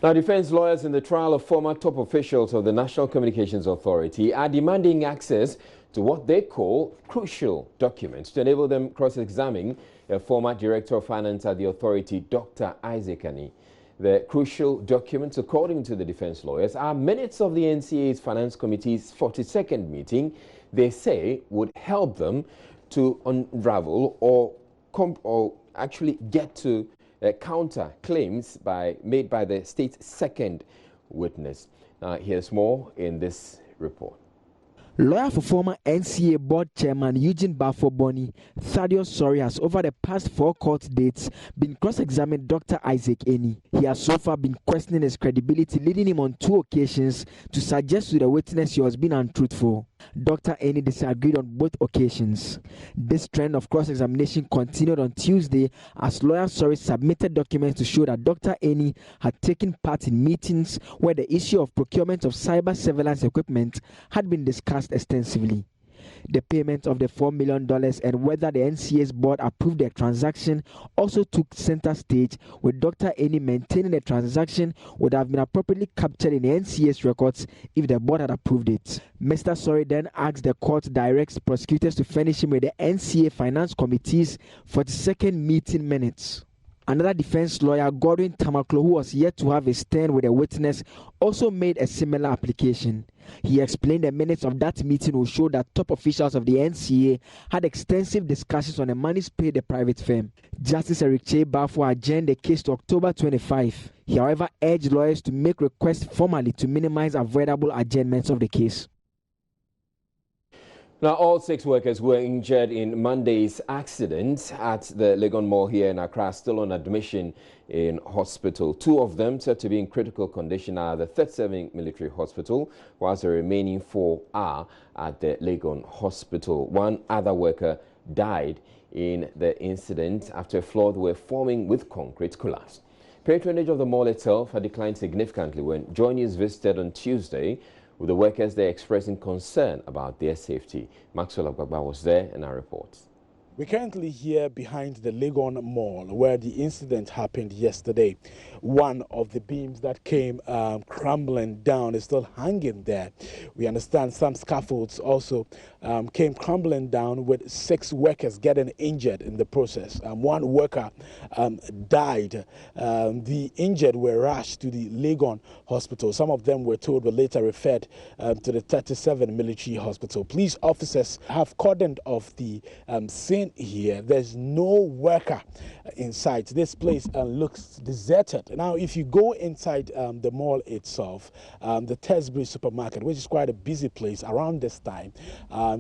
Now, defense lawyers in the trial of former top officials of the National Communications Authority are demanding access to what they call crucial documents to enable them cross-examine a former director of finance at the authority, Dr. Isaac Ani. The crucial documents, according to the defense lawyers, are minutes of the NCA's Finance Committee's 42nd meeting. They say would help them to unravel or actually get to counter claims made by the state's second witness. Here's more in this report. Lawyer for former NCA board chairman Eugene Bafo-Boni, Thaddeus Sori, has over the past 4 court dates been cross-examined Dr. Isaac Ani. He has so far been questioning his credibility, leading him on 2 occasions to suggest to the witness he was being untruthful. Dr. Ani disagreed on both occasions. This trend of cross-examination continued on Tuesday as lawyer Sori submitted documents to show that Dr. Ani had taken part in meetings where the issue of procurement of cyber surveillance equipment had been discussed extensively. The payment of the $4 million and whether the NCA's board approved the transaction also took center stage, with Dr. Ani maintaining the transaction would have been appropriately captured in the NCA's records if the board had approved it. Mr. Sori then asked the court directs prosecutors to furnish him with the NCA Finance Committee's 42nd meeting minutes. Another defense lawyer, Godwin Tamaklo, who was yet to have a stand with a witness, also made a similar application. He explained the minutes of that meeting will show that top officials of the NCA had extensive discussions on the monies paid the private firm. Justice Eric Che Bafo adjourned the case to October 25. He, however, urged lawyers to make requests formally to minimize avoidable adjournments of the case. Now, all 6 workers who were injured in Monday's accident at the Legon Mall here in Accra are still on admission in hospital. 2 of them said to be in critical condition are at the 37 Military Hospital, whilst the remaining 4 are at the Legon Hospital. 1 other worker died in the incident after a floor they were forming with concrete collapsed. Patronage of the mall itself had declined significantly when Joy News visited on Tuesday, with the workers there expressing concern about their safety. Maxwell Agbagba was there in our reports. We're currently here behind the Legon Mall where the incident happened yesterday. One of the beams that came crumbling down is still hanging there. We understand some scaffolds also came crumbling down, with 6 workers getting injured in the process. 1 worker died. The injured were rushed to the Legon Hospital. Some of them were told, but later referred to the 37 Military Hospital. Police officers have cordoned off the scene here. There's no worker in sight. This place looks deserted. Now, if you go inside the mall itself, the Tesbury supermarket, which is quite a busy place around this time,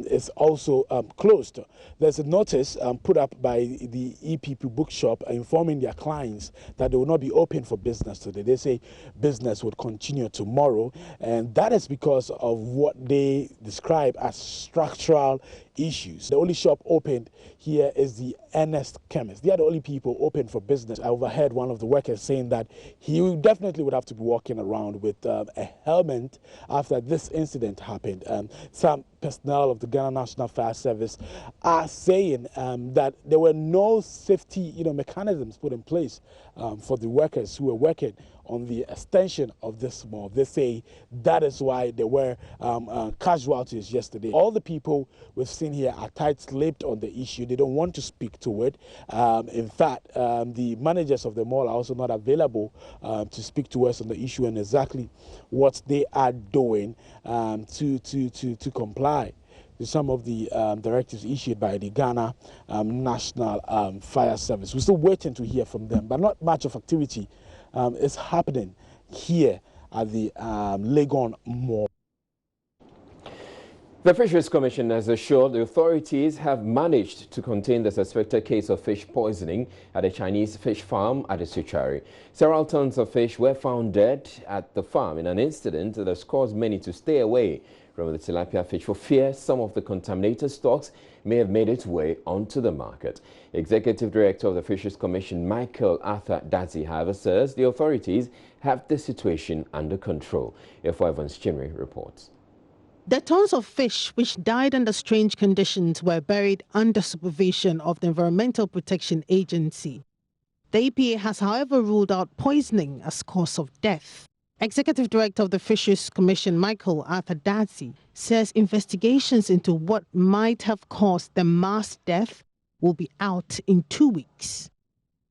is also closed. There's a notice put up by the EPP bookshop informing their clients that they will not be open for business today. They say business would continue tomorrow, and that is because of what they describe as structural issues. The only shop opened here is the unrest chemist. They are the only people open for business. I overheard one of the workers saying that he definitely would have to be walking around with a helmet after this incident happened. Some personnel of the Ghana National Fire Service are saying that there were no safety mechanisms put in place for the workers who were working on the extension of this mall. They say that is why there were casualties yesterday. All the people we've seen here are tight-lipped on the issue. They don't want to speak to it. In fact, the managers of the mall are also not available to speak to us on the issue and exactly what they are doing to comply with some of the directives issued by the Ghana National Fire Service. We're still waiting to hear from them, but not much of activity is happening here at the Legon Mall. The Fisheries Commission has assured the authorities have managed to contain the suspected case of fish poisoning at a Chinese fish farm at the Suchari. Several tons of fish were found dead at the farm in an incident that has caused many to stay away from the tilapia fish for fear some of the contaminated stocks may have made its way onto the market. Executive Director of the Fisheries Commission, Michael Arthur Dazi, however, says the authorities have the situation under control. Efo Evans Chimri reports. The tons of fish which died under strange conditions were buried under supervision of the Environmental Protection Agency. The EPA has, however, ruled out poisoning as cause of death. Executive Director of the Fisheries Commission, Michael Arthur Darcy, says investigations into what might have caused the mass death will be out in 2 weeks.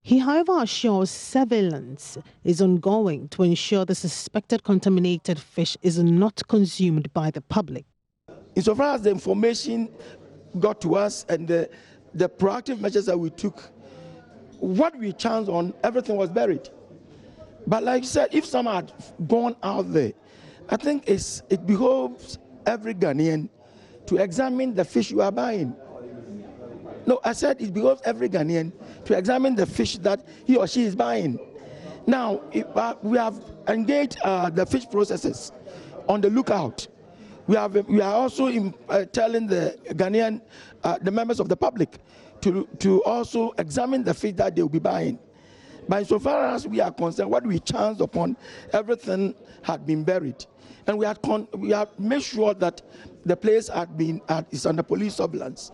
He, however, assures surveillance is ongoing to ensure the suspected contaminated fish is not consumed by the public. Insofar as the information got to us and the proactive measures that we took, what we chanced on, everything was buried. But like you said, if some had gone out there, I think it behoves every Ghanaian to examine the fish you are buying. No, I said it behoves every Ghanaian to examine the fish that he or she is buying. Now, we have engaged the fish processors on the lookout. We are also telling the Ghanaian, the members of the public, to also examine the fish that they will be buying. But so far as we are concerned, what we chanced upon, everything had been buried, and we had made sure that the place is under police surveillance,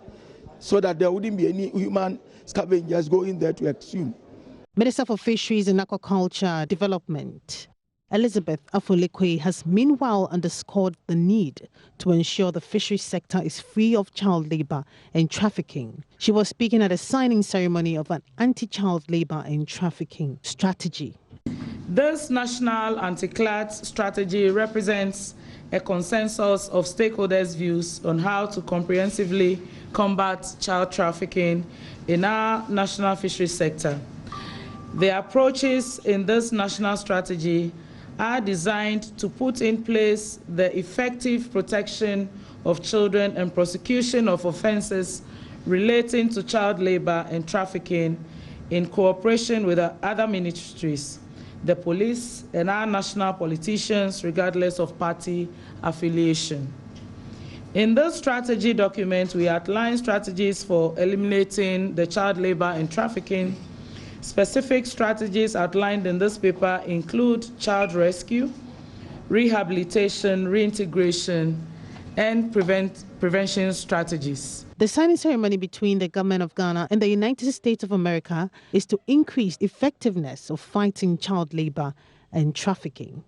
so that there wouldn't be any human scavengers going there to exhume. Minister for Fisheries and Aquaculture Development, Elizabeth Afolikwe, has meanwhile underscored the need to ensure the fisheries sector is free of child labor and trafficking. She was speaking at a signing ceremony of an anti-child labor and trafficking strategy. This national anti-CLAT strategy represents a consensus of stakeholders' views on how to comprehensively combat child trafficking in our national fisheries sector. The approaches in this national strategy are designed to put in place the effective protection of children and prosecution of offenses relating to child labor and trafficking in cooperation with other ministries, the police, and our national politicians, regardless of party affiliation. In this strategy document, we outline strategies for eliminating the child labor and trafficking. Specific strategies outlined in this paper include child rescue, rehabilitation, reintegration, and prevention strategies. The signing ceremony between the government of Ghana and the United States of America is to increase effectiveness of fighting child labor and trafficking.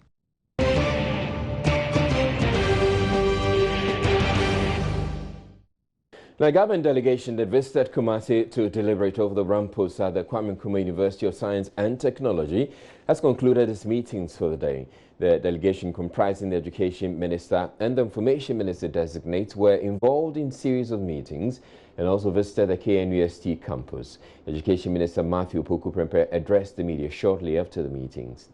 The government delegation that visited Kumasi to deliberate over the ramparts at the Kwame Nkrumah University of Science and Technology has concluded its meetings for the day. The delegation, comprising the Education Minister and the Information Minister designate, were involved in a series of meetings and also visited the KNUST campus. Education Minister Matthew Poku-Prempeh addressed the media shortly after the meetings.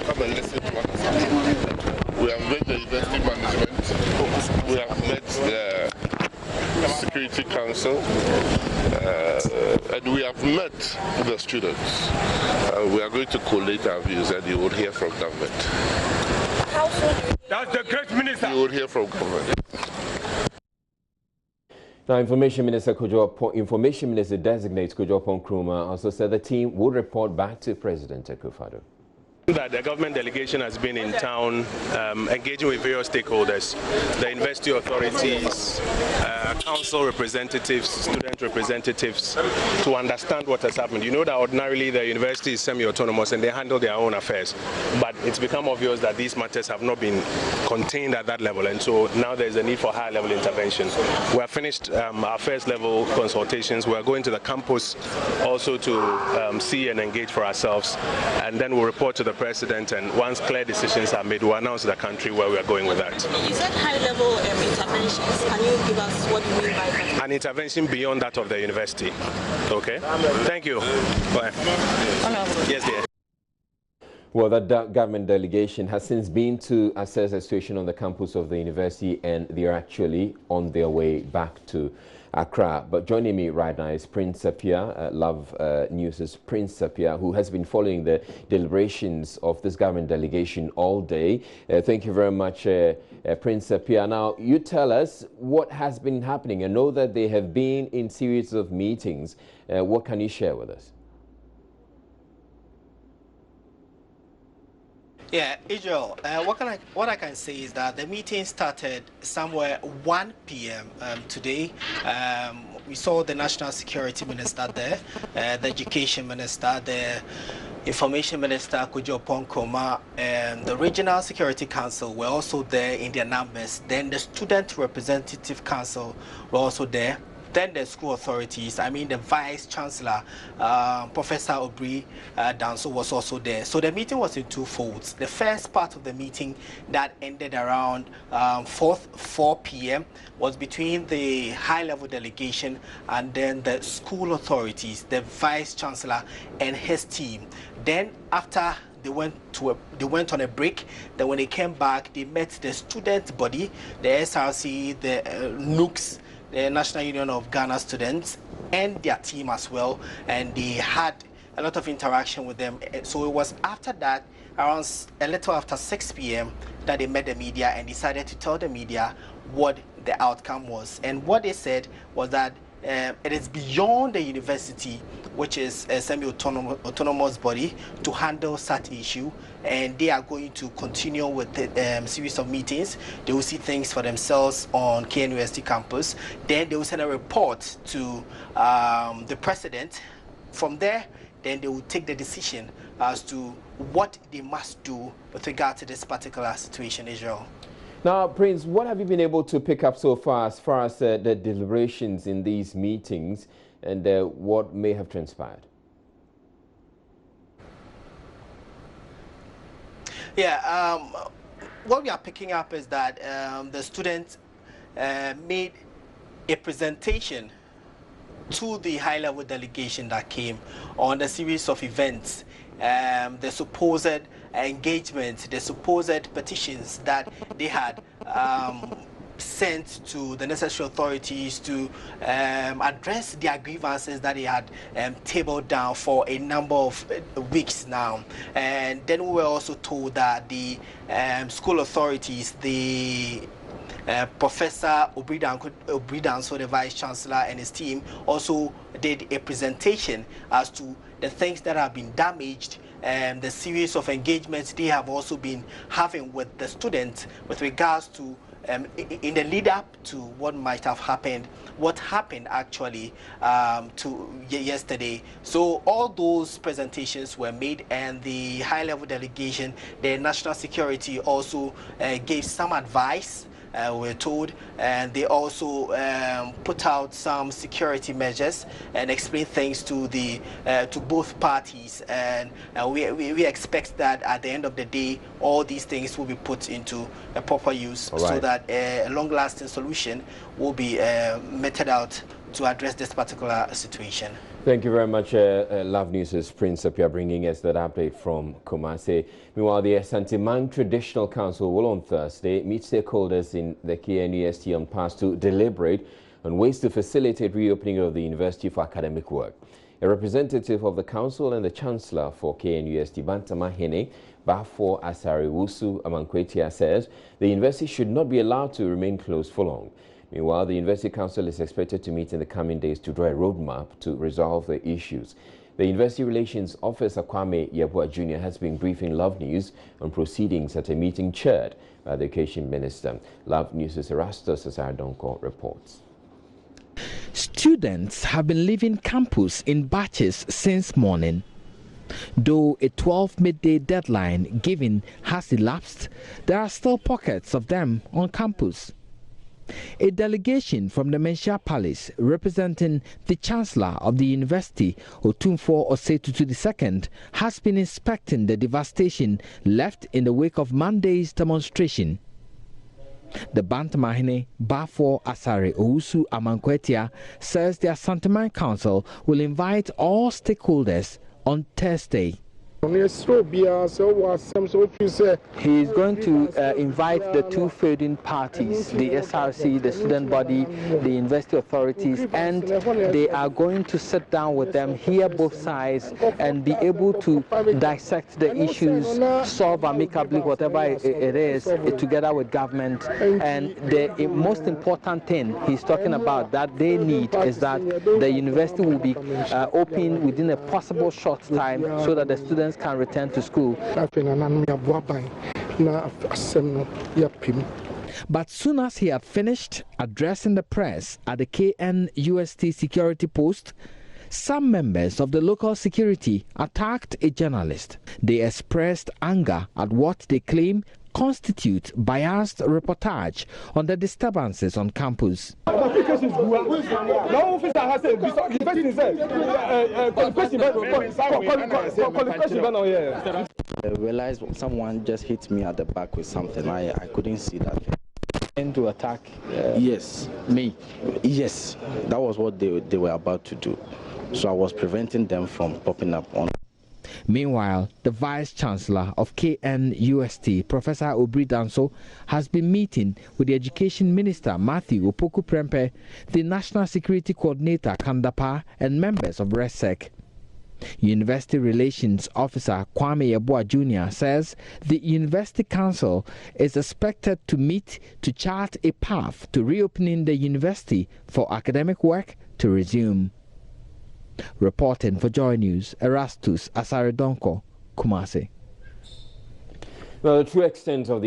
Come and listen to us. We have met the university management, we have met the Security Council, and we have met the students. We are going to collate our views, and you will hear from government. That's the great minister. You will hear from government. Now, Information Minister designate Kojo Nkrumah also said the team would report back to President Akufo-Addo. That the government delegation has been in town engaging with various stakeholders, the university authorities, council representatives, student representatives, to understand what has happened. You know that ordinarily the university is semi-autonomous and they handle their own affairs, but it's become obvious that these matters have not been contained at that level, and so now there's a need for higher level intervention. We have finished our first level consultations. We are going to the campus also to see and engage for ourselves, and then we'll report to the President, and once clear decisions are made, we'll announce to the country where we are going with that. You said high-level interventions. Can you give us what you mean by that? An intervention beyond that of the university. Okay? Thank you. Bye. Yes, dear. Well, that government delegation has since been to assess the situation on the campus of the university, and they are actually on their way back to Accra. But joining me right now is Prince Sapia, Love News' Prince Sapia, who has been following the deliberations of this government delegation all day. Thank you very much, Prince Sapia. Now, you tell us what has been happening. I know that they have been in series of meetings. What can you share with us? Yeah, Israel, what I can say is that the meeting started somewhere 1 p.m. Today. We saw the National Security Minister there, the Education Minister, the Information Minister, Kujo Ponkoma, and the Regional Security Council were also there in their numbers. Then the Student Representative Council were also there. Then the school authorities, I mean the Vice Chancellor, Professor Obri Danso was also there. So the meeting was in two folds. The first part of the meeting that ended around 4 p.m. was between the high-level delegation and then the school authorities, the Vice Chancellor and his team. Then after they went on a break. Then when they came back, they met the student body, the SRC, the NUST, the National Union of Ghana Students, and their team as well, and they had a lot of interaction with them. So it was after that, around a little after 6 p.m. that they met the media and decided to tell the media what the outcome was. And what they said was that it is beyond the university, which is a semi-autonomous body, to handle such issue, and they are going to continue with the series of meetings. They will see things for themselves on KNUST campus. Then they will send a report to the president. From there, then they will take the decision as to what they must do with regard to this particular situation, Israel. Now, Prince, what have you been able to pick up so far as the deliberations in these meetings and what may have transpired? Yeah, what we are picking up is that the students made a presentation to the high-level delegation that came on a series of events, the supposed engagement, the supposed petitions that they had sent to the necessary authorities to address their grievances that they had tabled down for a number of weeks now. And then we were also told that the school authorities, the Professor Obri Danso, the Vice Chancellor, and his team also did a presentation as to the things that have been damaged and the series of engagements they have also been having with the students with regards to in the lead up to what might have happened, what happened actually to yesterday. So all those presentations were made, and the high-level delegation, the national security, also gave some advice. We're told, and they also put out some security measures and explained things to the to both parties, and we expect that at the end of the day all these things will be put into a proper use, so that a long-lasting solution will be meted out to address this particular situation. Thank you very much, Love News' Prince Sapia, bringing us that update from Kumasi. Meanwhile, the Asante Traditional Council will on Thursday meet stakeholders in the KNUST on pass to deliberate on ways to facilitate reopening of the university for academic work. A representative of the council and the chancellor for KNUST, Bantamahene Bafo Asare Wusu Amankwetia, says the university should not be allowed to remain closed for long. Meanwhile, the University Council is expected to meet in the coming days to draw a roadmap to resolve the issues. The University Relations Officer Kwame Yeboah Jr. has been briefing Love News on proceedings at a meeting chaired by the Education Minister. Love News' Erastus Asardonko reports. Students have been leaving campus in batches since morning. Though a 12 midday deadline given has elapsed, there are still pockets of them on campus. A delegation from the Menchia Palace, representing the Chancellor of the University, Otumfuo Osei-Tutu II, has been inspecting the devastation left in the wake of Monday's demonstration. The Bantamahene Bafo Asare Owusu Amankwetia says the Asante Council will invite all stakeholders on Thursday. He is going to invite the two fielding parties, the SRC, the student body, the university authorities, and they are going to sit down with them, hear both sides, and be able to dissect the issues, solve amicably whatever it is, together with government. And the most important thing he's talking about that they need is that the university will be open within a possible short time so that the students can return to school. But soon as he had finished addressing the press at the KNUST security post, some members of the local security attacked a journalist. They expressed anger at what they claim constitute biased reportage on the disturbances on campus. I realized someone just hit me at the back with something. I couldn't see that. And to attack yes, me. Yes, that was what they were about to do. So I was preventing them from popping up on. Meanwhile, the Vice-Chancellor of KNUST, Professor Obri Danso, has been meeting with the Education Minister, Matthew Opoku Prempeh, the National Security Coordinator, Kandapa, and members of RESEC. University Relations Officer Kwame Yeboah Jr. says the University Council is expected to meet to chart a path to reopening the university for academic work to resume. Reporting for Joy News, Erastus Asaredonko, Kumasi. Well, the true extent of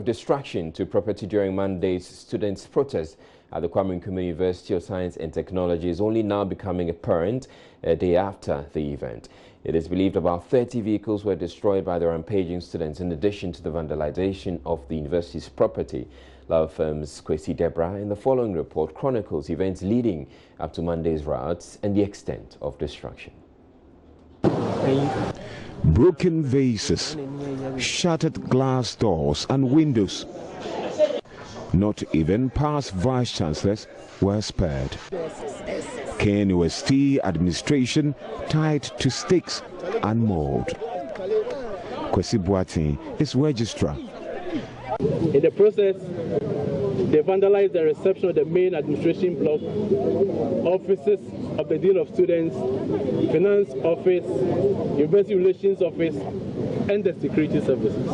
destruction to property during Monday's students' protest at the Kwame Nkrumah University of Science and Technology is only now becoming apparent a day after the event. It is believed about 30 vehicles were destroyed by the rampaging students, in addition to the vandalization of the university's property. Law firm's Kwesi Debra in the following report chronicles events leading up to Monday's riots and the extent of destruction. Broken vases, shattered glass doors and windows. Not even past vice-chancellors were spared. KNUST administration tied to stakes and mauled. Kwesi Boateng is registrar. In the process, they vandalized the reception of the main administration block, offices of the Dean of Students, Finance Office, University Relations Office, and the Security Services.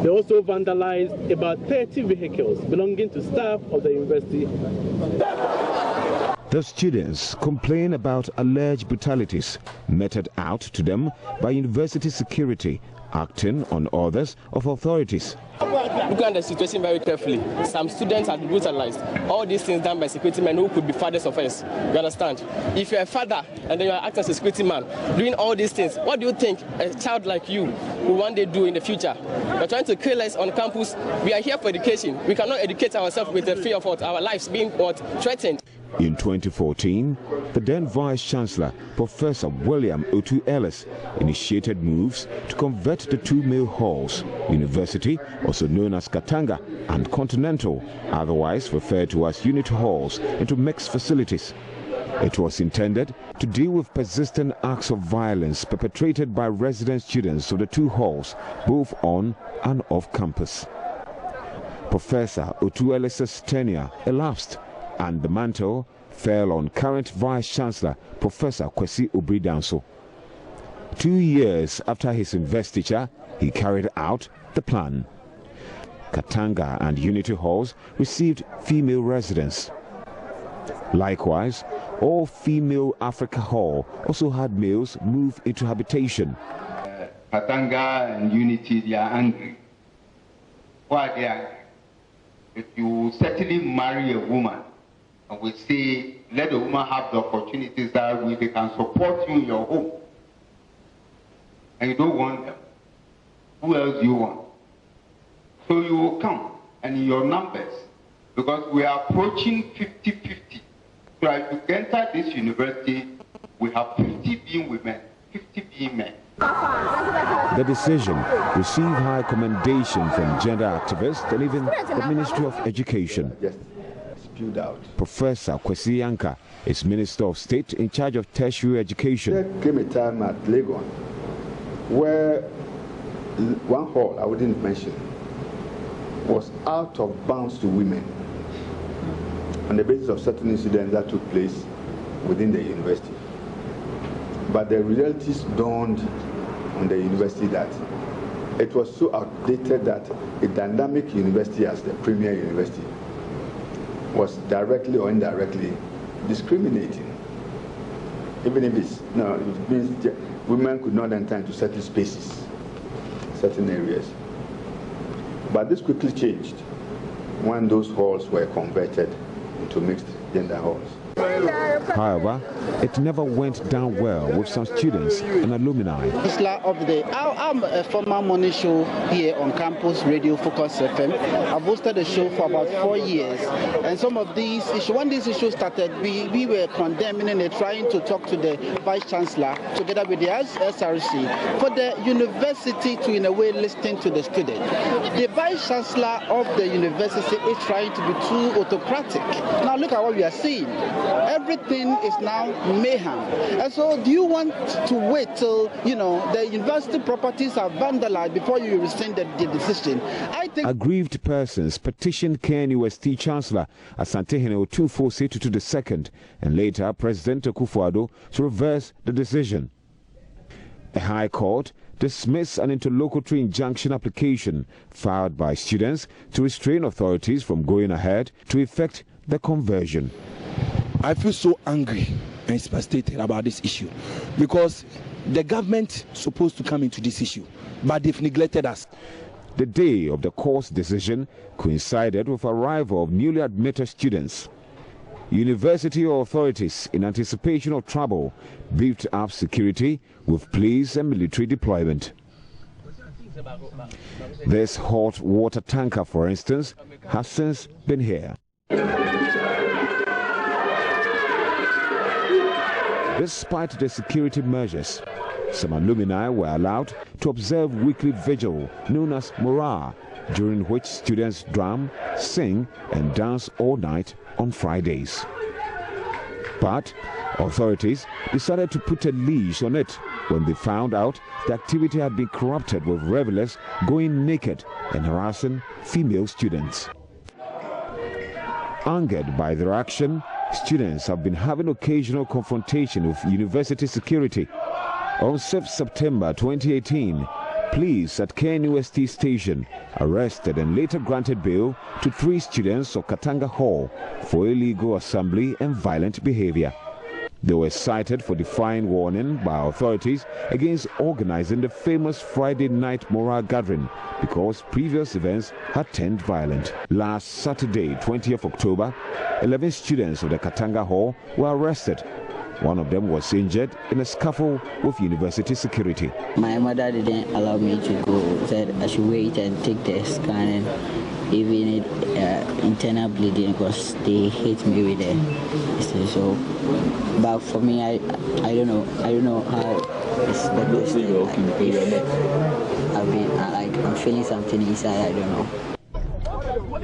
They also vandalized about 30 vehicles belonging to staff of the university. The students complain about alleged brutalities meted out to them by university security, acting on orders of authorities. Looking at the situation very carefully, some students have been brutalized. All these things done by security men who could be fathers of us. You understand? If you're a father and then you're acting as a security man, doing all these things, what do you think a child like you will one day do in the future? You're trying to kill us on campus. We are here for education. We cannot educate ourselves with the fear of our lives being threatened. In 2014, the then Vice-Chancellor, Professor William Otu Ellis, initiated moves to convert the two male halls, University, also known as Katanga, and Continental, otherwise referred to as unit halls, into mixed facilities. It was intended to deal with persistent acts of violence perpetrated by resident students of the two halls, both on and off campus. Professor Otu Ellis's tenure elapsed, and the mantle fell on current Vice-Chancellor Professor Kwesi Obri Danso. 2 years after his investiture, he carried out the plan. Katanga and Unity Halls received female residents. Likewise, all female Africa Hall also had males move into habitation. Katanga and Unity, they are angry. Why they are angry? If you certainly marry a woman, and we say, let the woman have the opportunities that they can support you in your home, and you don't want them, who else do you want? So you will come, and in your numbers, because we are approaching 50-50. So if you enter this university, we have 50 being women, 50 being men. The decision received high commendation from gender activists and even the Ministry of Education. spewed out. Professor Kwesi Yanka is Minister of State in charge of tertiary education. There came a time at Legon where one hall, I wouldn't mention, was out of bounds to women on the basis of certain incidents that took place within the university. But the realities dawned on the university that it was so outdated that a dynamic university as the premier university was directly or indirectly discriminating. Even if it means women could not enter into certain spaces, certain areas. But this quickly changed when those halls were converted into mixed gender halls. However, it never went down well with some students and alumni. I'm a former morning show here on campus Radio Focus FM. I've hosted the show for about 4 years, and some of these issues, when this issue started, we were condemning and trying to talk to the Vice Chancellor together with the SRC for the university to, in a way, listen to the student. The Vice Chancellor of the university is trying to be too autocratic. Now look at what we are seeing. Everything is now mayhem. And so do you want to wait till, the university properties are vandalized before you rescind the decision? I think aggrieved persons petitioned KNUST Chancellor Asantehene Otunfosu II and later President Akufo-Addo to reverse the decision. The High Court dismissed an interlocutory injunction application filed by students to restrain authorities from going ahead to effect the conversion. I feel so angry and devastated about this issue because the government is supposed to come into this issue, but they've neglected us. The day of the court's decision coincided with the arrival of newly admitted students. University authorities, in anticipation of trouble, beefed up security with police and military deployment. This hot water tanker, for instance, has since been here. Despite the security measures, some alumni were allowed to observe weekly vigil known as Morah, during which students drum, sing and dance all night on Fridays. But authorities decided to put a leash on it when they found out the activity had been corrupted with revelers going naked and harassing female students. Angered by their action, students have been having occasional confrontation with university security. On 6 September 2018, police at KNUST station arrested and later granted bail to 3 students of Katanga Hall for illegal assembly and violent behavior. They were cited for defying warning by authorities against organizing the famous Friday night Morah gathering because previous events had turned violent. Last Saturday, 20th October, 11 students of the Katanga Hall were arrested. One of them was injured in a scuffle with university security. My mother didn't allow me to go, said I should wait and take the scan and even internal bleeding because they hit me with it. So, but for me, I don't know how it's the best thing. I'm feeling something inside, I don't know.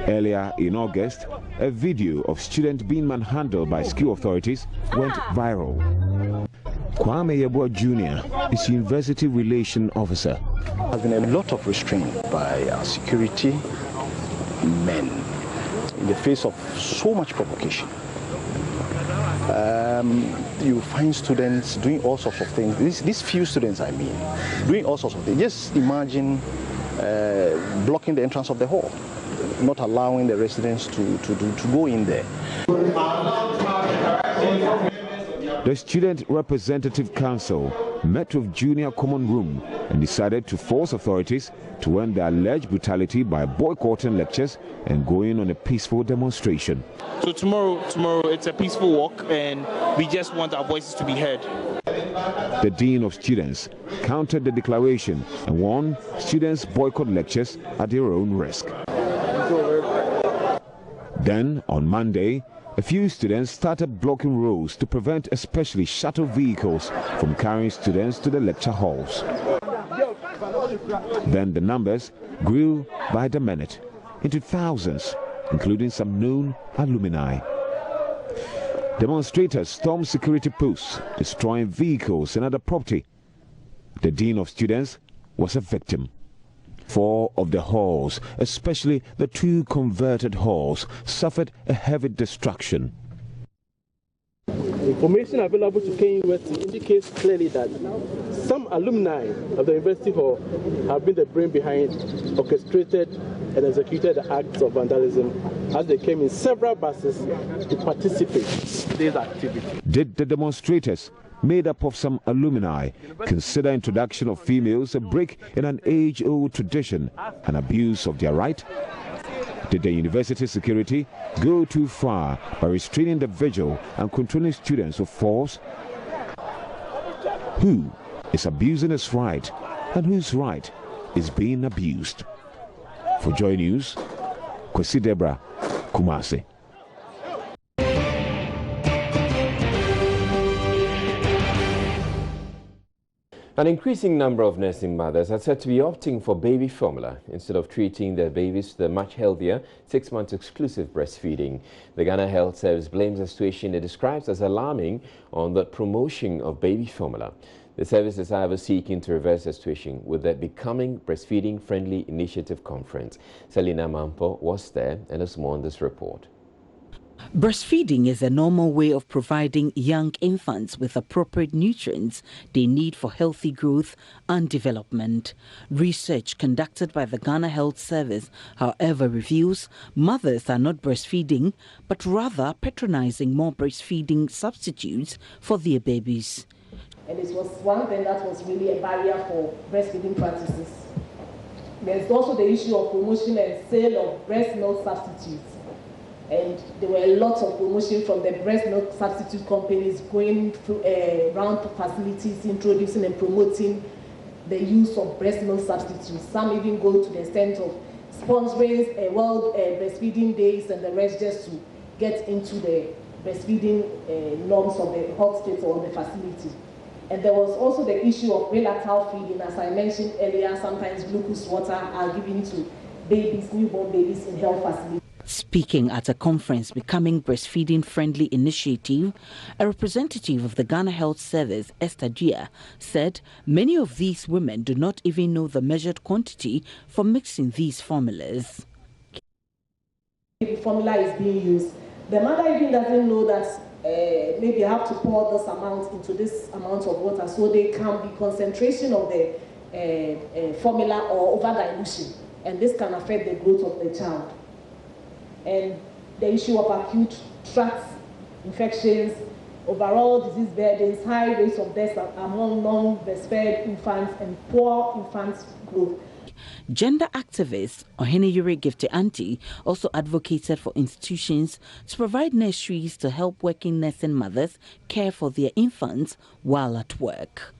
Earlier in August, a video of students being manhandled by school authorities went viral. Kwame Yeboah Jr. is University Relation Officer. There has been a lot of restraint by our security men in the face of so much provocation. You find students doing all sorts of things. These few students, I mean, doing all sorts of things. Just imagine blocking the entrance of the hall, not allowing the residents to go in there. The Student Representative Council met with Junior Common Room and decided to force authorities to end the alleged brutality by boycotting lectures and going on a peaceful demonstration. So tomorrow it's a peaceful walk and we just want our voices to be heard. The Dean of Students countered the declaration and warned students boycott lectures at their own risk. Then, on Monday, a few students started blocking roads to prevent especially shuttle vehicles from carrying students to the lecture halls. Then the numbers grew by the minute into thousands including some known alumni. Demonstrators stormed security posts, destroying vehicles and other property. The dean of students was a victim. 4 of the halls, especially the 2 converted halls, suffered a heavy destruction. Information available to KNUST indicates clearly that some alumni of the University Hall have been the brain behind orchestrated and executed acts of vandalism as they came in several buses to participate in this activity. Did the demonstrators, made up of some alumni, consider introduction of females a break in an age-old tradition, an abuse of their right? Did the university security go too far by restraining the vigil and controlling students with force? Who is abusing his right and whose right is being abused? For Joy News, Kwesi Debra, Kumasi. An increasing number of nursing mothers are said to be opting for baby formula instead of treating their babies to the much healthier 6-month exclusive breastfeeding. The Ghana Health Service blames the situation it describes as alarming on the promotion of baby formula. The service is, however, seeking to reverse the situation with the Becoming Breastfeeding Friendly Initiative Conference. Selina Mampo was there and has more on this report. Breastfeeding is a normal way of providing young infants with appropriate nutrients they need for healthy growth and development. Research conducted by the Ghana Health Service, however, reveals mothers are not breastfeeding, but rather patronizing more breastfeeding substitutes for their babies. And it was one thing that was really a barrier for breastfeeding practices. There's also the issue of promotion and sale of breast milk substitutes. And there were lots of promotion from the breast milk substitute companies going through around facilities, introducing and promoting the use of breast milk substitutes. Some even go to the extent of sponsoring World Breastfeeding Days and the rest, just to get into the breastfeeding norms of the hospital or the facility. And there was also the issue of prenatal feeding. As I mentioned earlier, sometimes glucose water are given to babies, newborn babies in health facilities. Speaking at a conference Becoming Breastfeeding Friendly Initiative, a representative of the Ghana Health Service, Esther Gia, said many of these women do not even know the measured quantity for mixing these formulas. The formula is being used. The mother even doesn't know that maybe I have to pour this amount into this amount of water, so there can be concentration of the formula or over dilution, and this can affect the growth of the child. And the issue of acute tract infections, overall disease burdens, high rates of death among non-breastfed infants, and poor infant growth. Gender activist Ohene Yuri Gifty Auntie also advocated for institutions to provide nurseries to help working nursing mothers care for their infants while at work.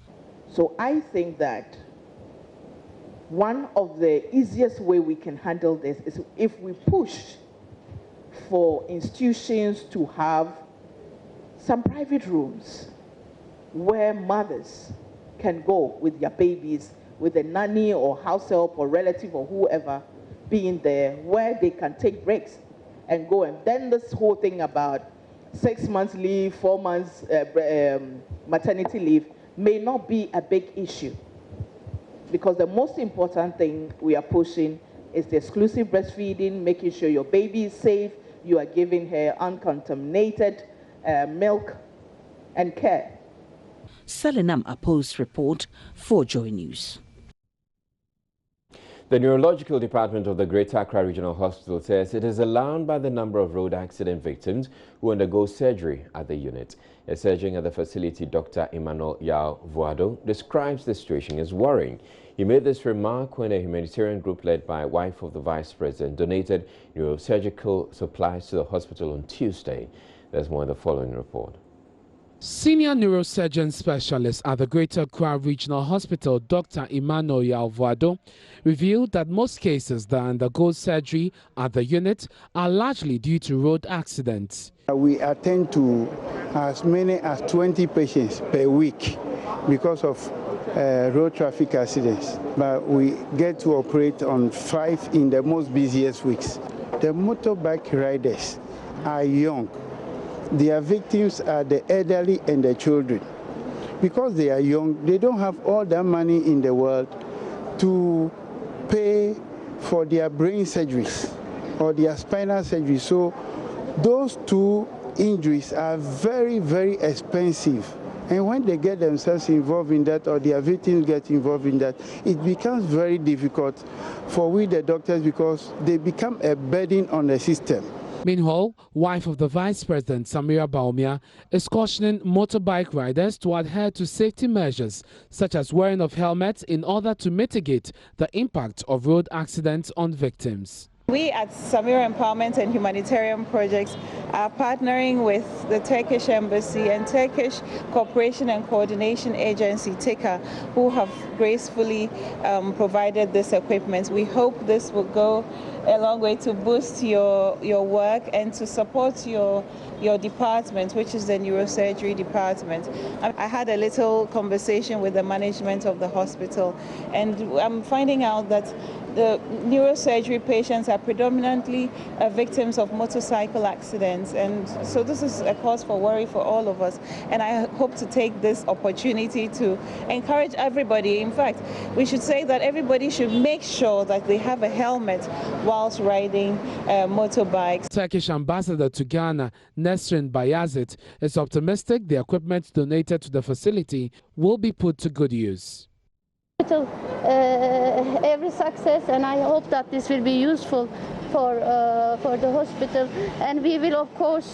So I think that one of the easiest way we can handle this is if we push for institutions to have some private rooms where mothers can go with their babies, with a nanny or house help or relative or whoever being there, where they can take breaks and go. And then this whole thing about 6 months leave, 4 months maternity leave may not be a big issue, because the most important thing we are pushing is the exclusive breastfeeding, making sure your baby is safe, you are giving her uncontaminated milk and care. Selinam Apos report for Joy News. The Neurological Department of the Greater Accra Regional Hospital says it is alarmed by the number of road accident victims who undergo surgery at the unit. A surgeon at the facility, Dr. Emmanuel Yao Vuado, describes the situation as worrying. He made this remark when a humanitarian group led by wife of the Vice President donated neurosurgical supplies to the hospital on Tuesday. There's more in the following report. Senior neurosurgeon specialist at the Greater Accra Regional Hospital, Dr. Emmanuel Yao Vuado, revealed that most cases that undergo surgery at the unit are largely due to road accidents. We attend to as many as 20 patients per week because of road traffic accidents, but we get to operate on 5 in the most busiest weeks. the motorbike riders are young. Their victims are the elderly and the children. Because they are young, they don't have all that money in the world to pay for their brain surgeries or their spinal surgery. So those two injuries are very, very expensive. And when they get themselves involved in that or their victims get involved in that, it becomes very difficult for we the doctors because they become a burden on the system. Meanwhile, wife of the Vice President, Samira Baumia, is cautioning motorbike riders to adhere to safety measures, such as wearing of helmets in order to mitigate the impact of road accidents on victims. We at Samira Empowerment and Humanitarian Projects are partnering with the Turkish Embassy and Turkish Cooperation and Coordination Agency, TICA, who have gracefully provided this equipment. We hope this will go a long way to boost your work and to support your department, which is the neurosurgery department. I had a little conversation with the management of the hospital, and I'm finding out that the neurosurgery patients are predominantly victims of motorcycle accidents, and so this is a cause for worry for all of us. And I hope to take this opportunity to encourage everybody. In fact, we should say that everybody should make sure that they have a helmet whilst riding motorbikes. Turkish ambassador to Ghana, Nesrin Bayazit, is optimistic the equipment donated to the facility will be put to good use. Every success, and I hope that this will be useful for the hospital, and we will of course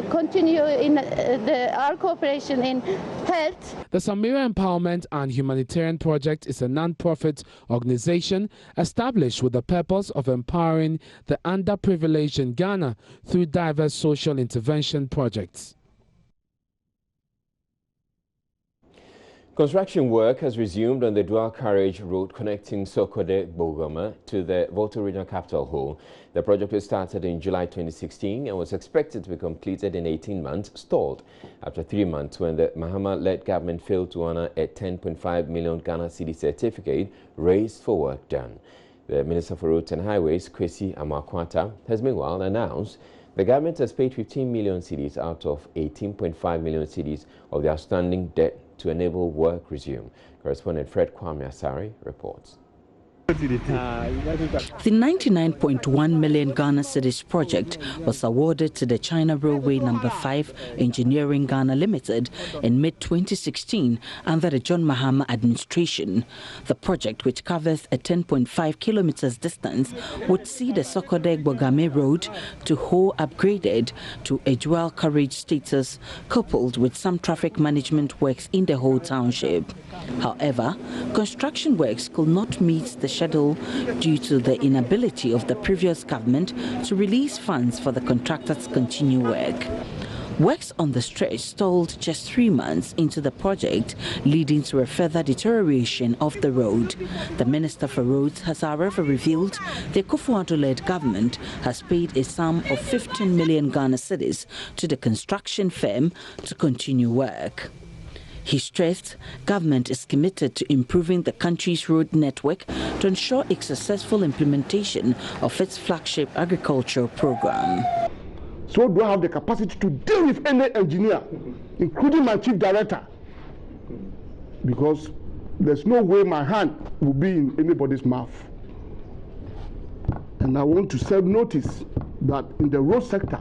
continue in our cooperation in health. The Samira Empowerment and Humanitarian Project is a non-profit organization established with the purpose of empowering the underprivileged in Ghana through diverse social intervention projects. Construction work has resumed on the dual carriage road connecting Sokode-Bogoma to the Volta Regional Capital Hall. The project was started in July 2016 and was expected to be completed in 18 months, stalled after 3 months when the Mahama-led government failed to honor a 10.5 million Ghana cedi certificate raised for work done. The Minister for Roads and Highways, Kwesi Amakwata, has meanwhile announced the government has paid 15 million cedis out of 18.5 million cedis of the outstanding debt to enable work resume. Correspondent Fred Kwame Asari reports. The 99.1 million Ghana cedis project was awarded to the China Railway No. 5 Engineering Ghana Limited in mid-2016 under the John Mahama administration. The project, which covers a 10.5 kilometers distance, would see the Sokode-Bogame Road to Ho upgraded to a dual carriage status, coupled with some traffic management works in the whole township. However, construction works could not meet the schedule due to the inability of the previous government to release funds for the contractors to continue work. Works on the stretch stalled just 3 months into the project, leading to a further deterioration of the road. The Minister for Roads has, however, revealed the Akufo-Addo-led government has paid a sum of 15 million Ghana cedis to the construction firm to continue work. He stressed government is committed to improving the country's road network to ensure its successful implementation of its flagship agricultural program. So do I have the capacity to deal with any engineer, including my chief director? Because there's no way my hand will be in anybody's mouth. And I want to serve notice that in the road sector,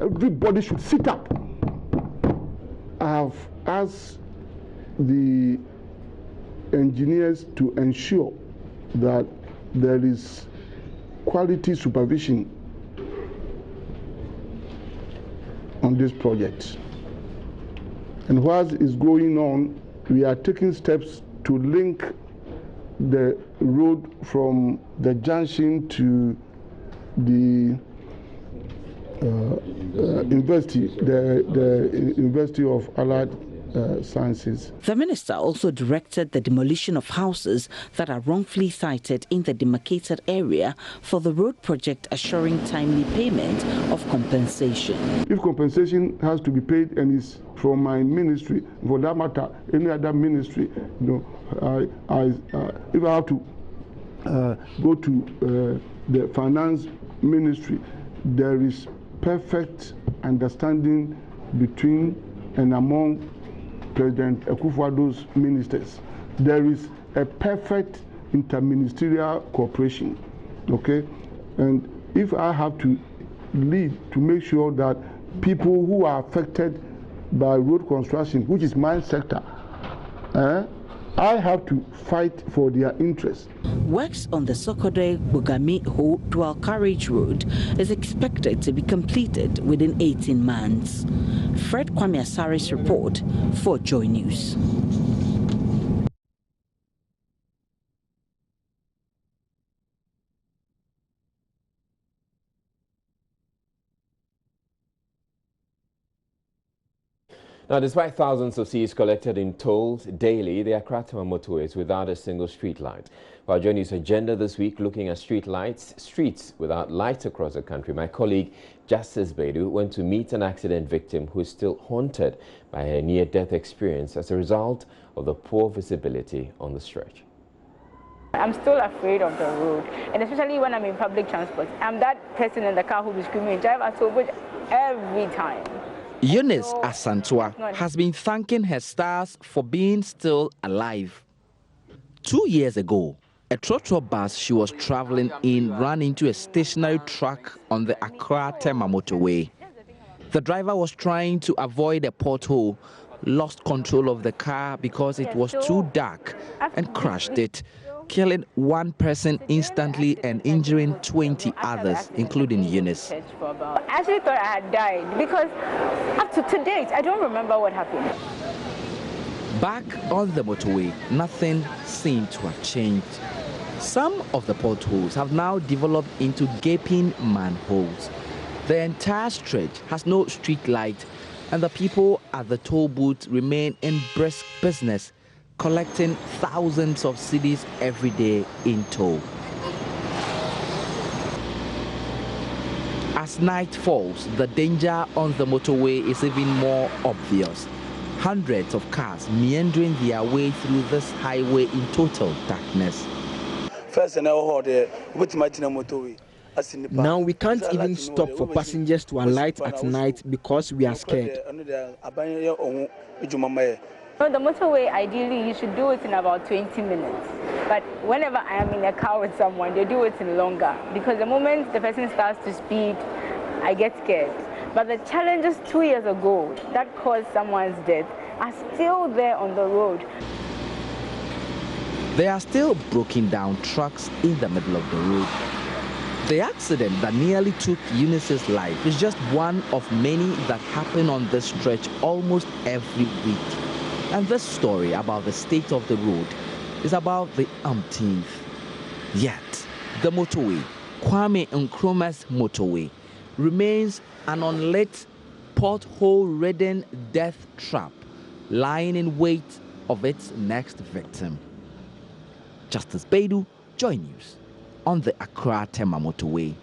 everybody should sit up. I have asked the engineers to ensure that there is quality supervision on this project. And while it's going on, we are taking steps to link the road from the junction to the university, the University of Allied Sciences. The minister also directed the demolition of houses that are wrongfully sited in the demarcated area for the road project, assuring timely payment of compensation. If compensation has to be paid and is from my ministry, for that matter, any other ministry, if I have to go to the finance ministry, there is perfect understanding between and among President Akufo-Addo's ministers. There is a perfect interministerial cooperation, okay? And if I have to lead to make sure that people who are affected by road construction, which is my sector, I have to fight for their interests. Works on the Sokoto-Bugami-Ho dual carriage road is expected to be completed within 18 months. Fred Kwame Asari's report for Joy News. Now, despite thousands of Cs collected in tolls daily, the Accra Motorway is without a single street light. For our Joy News agenda this week, looking at streets without lights across the country, my colleague Justice Bedu went to meet an accident victim who is still haunted by her near-death experience as a result of the poor visibility on the stretch. I'm still afraid of the road, and especially when I'm in public transport. I'm that person in the car who will be screaming, drive at every time. Eunice Asantua has been thanking her stars for being still alive. 2 years ago, a trotro bus she was traveling in ran into a stationary truck on the Accra-Tema Motorway. The driver was trying to avoid a pothole, lost control of the car because it was too dark, and crashed it, killing one person instantly and injuring 20 others, including Eunice. I actually thought I had died because up to date, I don't remember what happened. Back on the motorway, nothing seemed to have changed. Some of the potholes have now developed into gaping manholes. The entire stretch has no street light, and the people at the toll booth remain in brisk business, collecting thousands of cedis every day in toll. As night falls, the danger on the motorway is even more obvious. Hundreds of cars meandering their way through this highway in total darkness. Now we can't even stop for passengers to alight at night because we are scared. The motorway, ideally, you should do it in about 20 minutes. But whenever I am in a car with someone, they do it in longer. Because the moment the person starts to speed, I get scared. But the challenges 2 years ago that caused someone's death are still there on the road. There are still broken down trucks in the middle of the road. The accident that nearly took Eunice's life is just one of many that happen on this stretch almost every week. And this story about the state of the road is about the umpteenth. Yet, the motorway, Kwame Nkrumah's motorway, remains an unlit, pothole-ridden death trap lying in wait of its next victim. Justice Bedu, Joy News, on the Accra-Tema Motorway.